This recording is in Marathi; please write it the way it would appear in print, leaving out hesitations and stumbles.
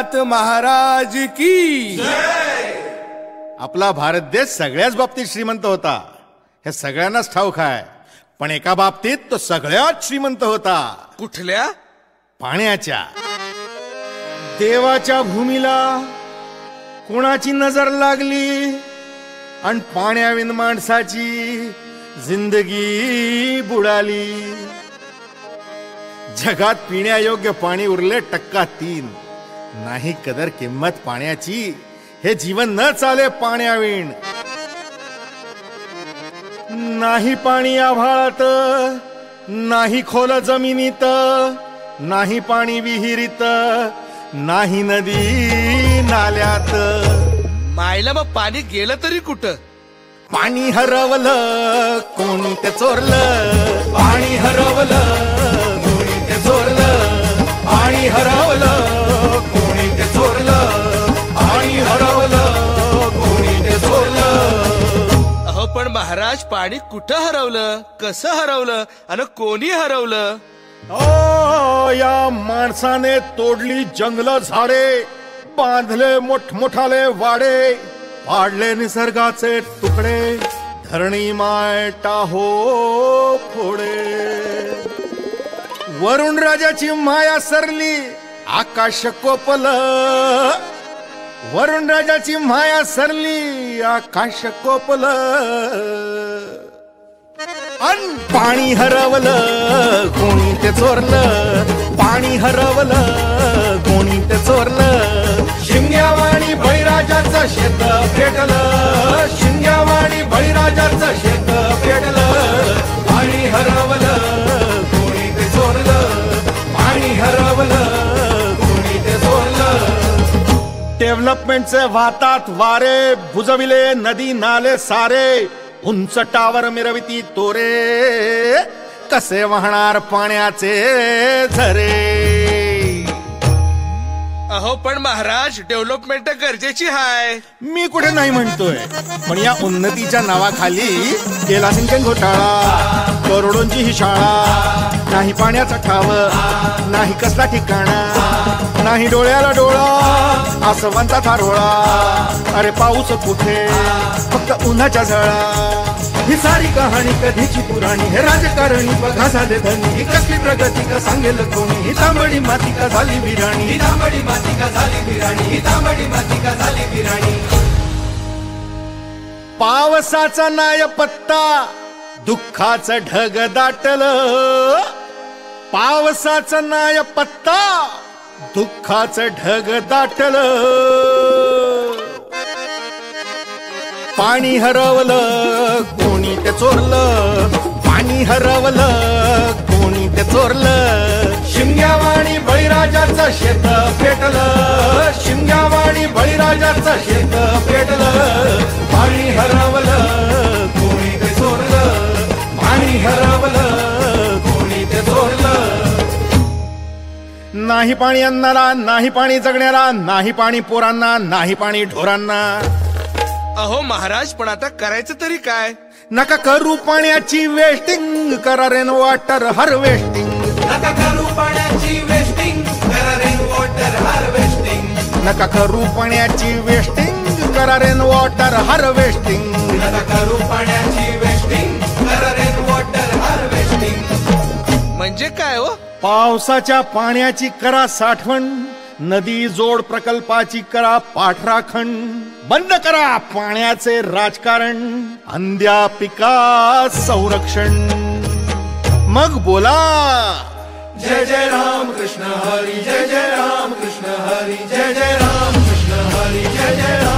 गणनाथ महाराज की. आपला भारत देश सगळ्याच बाबतीत श्रीमंत होता, हे सगळ्यांनाच ठाऊक आहे. पण एका बाबतीत तो सगळ्यात श्रीमंत होता. कुठल्या? पाण्याच्या. देवाच्या भूमीला कोणाची नजर लागली आणि पाण्याविन माणसाची जिंदगी बुडाली. जगात पिण्यायोग्य पाणी उरले 3%. नाही कदर किंमत पाण्याची, हे जीवन न चाले पाण्याविण. नाही पाणी आभाळात, नाही खोल जमिनीत, नाही पाणी विहिरीत, नाही नदी नाल्यात. मायला मग पाणी गेलं तरी कुठं? पाणी हरवलं कोणी ते चोरलं. पाणी हरवलं कोणी ते चोरलं. पाणी हरवलं कोणी ते चोरलं. पाणी हरवलं कोणी ते चोरलं. अहो पण महाराज, पाणी कुठं हरवलं, कसं हरवलं आणि कोणी हरवलं? या माणसाने तोडली जंगल झाडे, बांधले मोठमोठाले वाडे, पाडले निसर्गाचे तुकडे, धरणी माय टाहो फोडे. वरुण राजाची माया सरली, आकाश कोपलं. वरुण राजाची माया सरली, आकाश कोपलं. अन पाणी हरवलं कोणी ते चोरलं. पाणी हरवलं कोणी ते चोरलं. शिंग्यावाणी बळीराजाचं शेत पेटलं. शिंग्यावाणी बळीराजाचं शेत पेटलं. पाणी हरवलं कोणी ते चोरलं. पाणी हरवलं कोणी ते चोरलं. डेव्हलपमेंटचे वाहतात वारे, बुजविले नदी नाले सारे. उंच टावर मिरविती तोरे, कसे वाहणार पाण्याचे झरे. अहो पण महाराज, डेव्हलपमेंट गरजेची आहे. मी कुठे नाही म्हणतोय, पण या उन्नतीच्या नावाखाली केला सिंचन घोटाळा, करोडोंची ही शाळा. नाही पाण्याचा ठाव, नाही कसला ठिकाणा, नाही डोळ्याला डोळा, आसवांचा थारोळा. अरे पाऊस कुठे, फक्त उन्हाच्या झळा. ही सारी कहाणी कधीची पुराणी, हे राजकारणी बघा झाले धनी. ही कसली प्रगती का सांगेल कोणी, ही तांबडी माती का झाली विराणी. ही तांबडी माती का झाली विराणी. ही तांबडी माती का झाली विराणी. पावसाचा नाय पत्ता, दुःखाचं ढग दाटलं. पावसाचं नाय पत्ता, दुःखाचं ढग दाटलं. पाणी हरवलं कोणी ते चोरलं. पाणी हरवलं कोणी ते चोरलं. शिमग्यावाणी बळीराजाचं शेत पेटलं. शिमग्यावाणी बळीराजाचं शेत पेटलं. पाणी हरवलं कोणी ते चोरलं. पाणी हरवलं कोणी ते चोरलं. नाही पाणी अन्नाला, नाही पाणी जगण्याला, नाही पाणी पोरांना, नाही पाणी ढोरांना. अहो महाराज, पण आता करायचं तरी काय? नका करू पाण्याची वेस्टिंग, करा रेन वॉटर हार्वेस्टिंग. नका करू पाण्याची वेस्टिंग, करा रेन वॉटर हार्वेस्टिंग. नका करू पाण्याची वेस्टिंग, करा रेन वॉटर हार्वेस्टिंग. नका करू पाण्याची वेस्टिंग, करा रेन वॉटर हार्वेस्टिंग. म्हणजे काय हो? पावसाच्या पाण्याची करा साठवण, नदी जोड प्रकल्पाची करा पाठराखण. बंद करा पाण्याचे राजकारण, अंध्या पिका संरक्षण. मग बोला जय जय राम कृष्ण हरी. जय जय राम कृष्ण हरी. जय जय राम कृष्ण हरी. जय जय राम.